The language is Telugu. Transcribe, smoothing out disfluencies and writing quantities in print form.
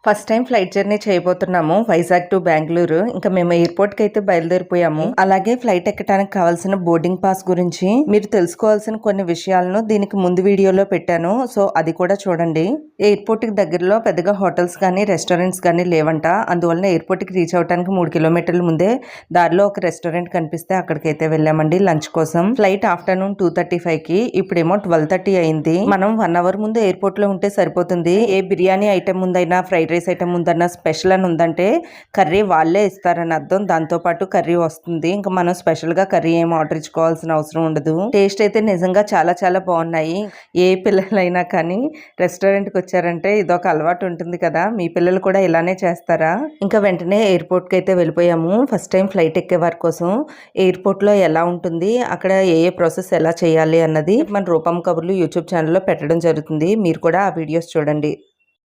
ఫస్ట్ టైం ఫ్లైట్ జర్నీ చేయబోతున్నాము వైజాగ్ టు బెంగళూరు. ఇంకా మేము ఎయిర్పోర్ట్ కి అయితే బయలుదేరిపోయాము. అలాగే ఫ్లైట్ ఎక్కడానికి కావాల్సిన బోర్డింగ్ పాస్ గురించి మీరు తెలుసుకోవాల్సిన కొన్ని విషయాలను దీనికి ముందు వీడియోలో పెట్టాను. సో అది కూడా చూడండి. ఎయిర్పోర్ట్ కి దగ్గరలో పెద్దగా హోటల్స్ కానీ రెస్టారెంట్స్ కానీ లేవంట. అందువల్ల ఎయిర్పోర్ట్ కి రీచ్ అవడానికి 3 కిలోమీటర్ల ముందే దారిలో ఒక రెస్టారెంట్ కనిపిస్తే అక్కడికైతే వెళ్ళామండి లంచ్ కోసం. ఫ్లైట్ ఆఫ్టర్నూన్ 2:35 కి, ఇప్పుడేమో 12:30 అయింది. మనం 1 అవర్ ముందు ఎయిర్పోర్ట్ లో ఉంటే సరిపోతుంది. ఏ బిర్యానీ ఐటమ్ ముందైనా ఫ్రైడ్ రైస్ ఐటమ్ ఉందన్న స్పెషల్ అని ఉందంటే కర్రీ వాళ్ళే ఇస్తారని అర్థం. దాంతో పాటు కర్రీ వస్తుంది. ఇంకా మనం స్పెషల్ గా కర్రీ ఏం ఆర్డర్ ఇచ్చుకోవాల్సిన అవసరం ఉండదు. టేస్ట్ అయితే నిజంగా చాలా చాలా బాగున్నాయి. ఏ పిల్లలైనా కానీ రెస్టారెంట్ కి వచ్చారంటే ఇదొక అలవాటు ఉంటుంది కదా, మీ పిల్లలు కూడా ఇలానే చేస్తారా? ఇంకా వెంటనే ఎయిర్పోర్ట్ కి అయితే వెళ్ళిపోయాము. ఫస్ట్ టైం ఫ్లైట్ ఎక్కే వారి కోసం ఎయిర్పోర్ట్ లో ఎలా ఉంటుంది, అక్కడ ఏ ప్రాసెస్ ఎలా చేయాలి అన్నది మన రూపం కబుర్లు యూట్యూబ్ ఛానల్లో పెట్టడం జరుగుతుంది. మీరు కూడా ఆ వీడియోస్ చూడండి.